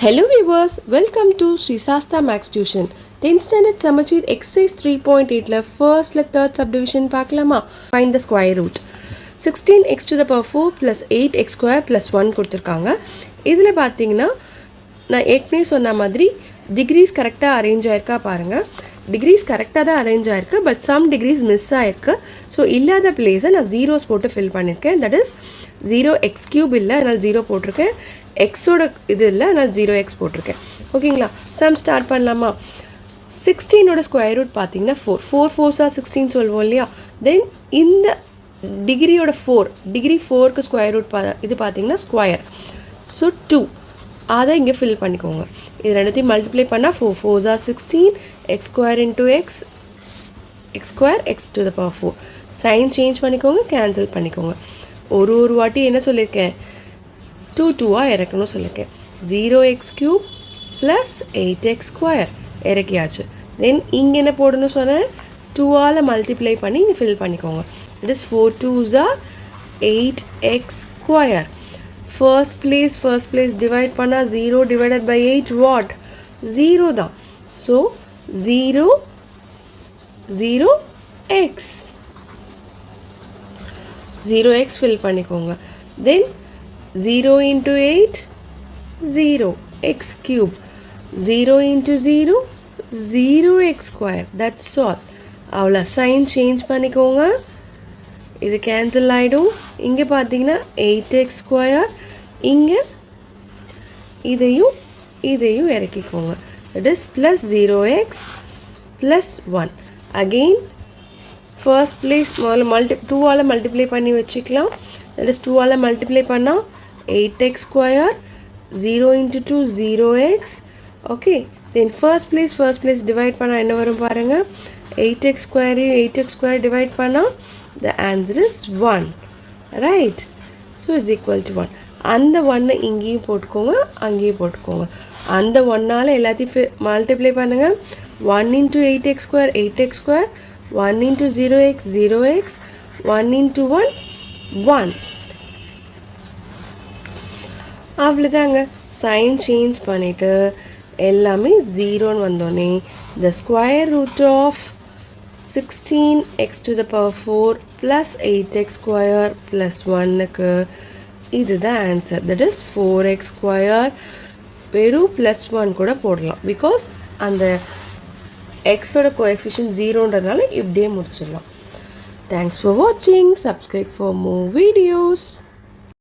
Hello viewers, welcome to Sri Sasta Max Tuition. 10th standard Samachir exercise 3.8 la first la third subdivision பார்க்கலாமா? Find the square root. 16x to the power 4 plus 8x square plus 1 கொடுத்திருக்காங்க. இதில் பார்த்தீங்கன்னா நான் ஏற்கனவே சொன்ன மாதிரி decrease கரெக்டாக arrange ஆயிருக்கா பாருங்கள். டிகிரிஸ் கரெக்டாக தான் அரேஞ்ச் ஆயிருக்கு, பட் சம் டிகிரிஸ் மிஸ் ஆயிருக்கு. ஸோ இல்லாத பிளேஸை நான் ஜீரோஸ் போட்டு ஃபில் பண்ணியிருக்கேன். தட் இஸ் 0x³ இல்லை, அதனால் 0 போட்டிருக்கேன். எக்ஸோட இது இல்லை, அதனால் 0x போட்டிருக்கேன். ஓகேங்களா? சம் ஸ்டார்ட் பண்ணலாமா? 16ஓட ஸ்கொயர் ரூட் பார்த்தீங்கன்னா 4 4 16 சொல்லுவோம் இல்லையா? தென் இந்த டிகிரியோட 4 டிகிரி 4க்கு ஸ்கொயர் ரூட் இது பார்த்தீங்கன்னா ஸ்கொயர். ஸோ 2 அதை இங்கே ஃபில் பண்ணிக்கோங்க. இது ரெண்டுத்தையும் மல்டிப்ளை பண்ணால் 4 4 16 x square into x square x to the power 4. Sign change பண்ணிக்கோங்க, கேன்சல் பண்ணிக்கோங்க. ஒரு வாட்டி என்ன சொல்லியிருக்கேன்? 2 2ஆக இறக்கணும் சொல்லியிருக்கேன். 0x³ plus 8x square இறக்கியாச்சு. தென் இங்கே என்ன போடணும் சொன்னேன்? 2ஆல் மல்டிப்ளை பண்ணி இங்கே ஃபில் பண்ணிக்கோங்க. It is 4 2s are 8x square. First place divide பண்ணால் 0 டிவைடட் பை 8 வாட்? 0 தான். ஸோ 0 0x 0x ஃபில் பண்ணிக்கோங்க. தென் 0 into 8 0 x³ 0 into 0 0x square. That's all. அவ்வளோ. சைன் சேஞ்ச் பண்ணிக்கோங்க, இது கேன்சல் ஆகிடும். இங்கே பார்த்தீங்கன்னா 8x ஸ்கொயர், இங்கே இதையும் இறக்கிக்கோங்க. That is plus 0x plus 1. Again first place முதல்ல 2ஆல் மல்டிப்ளை பண்ணி வச்சுக்கலாம். தட் இஸ் 2ஆல் மல்டிப்ளை பண்ணால் 8x square, 0 into 2 0x. Okay. தென் ஃபர்ஸ்ட் பிளேஸ் டிவைட் பண்ணால் என்ன வரும் பாருங்கள்? 8x ஸ்கொயர் டிவைட் பண்ணால் the answer is 1. Right? So is equal to 1. அந்த 1 இங்கேயும் போட்டுக்கோங்க, அங்கேயும் போட்டுக்கோங்க. அந்த 1ஆல் எல்லாத்தையும் மல்டிப்ளை பண்ணுங்கள். 1 into 8x square 1 into 0x 1 into 1 1. அவ்வளோதாங்க. சைன் சேஞ்ச் பண்ணிவிட்டு எல்லாமே 0ன்னு வந்தோடனே the square root of 16x to the power 4 plus 8x square plus 1க்கு இதுதான் answer. That is 4x square. வெறும் ப்ளஸ் 1 கூட போடலாம், பிகாஸ் அந்த எக்ஸோட கோஎஃபிஷியன்ட் 0ன்றதுனால இப்படியே முடிச்சிடலாம். தேங்க்ஸ் ஃபார் வாட்சிங். Subscribe for more videos.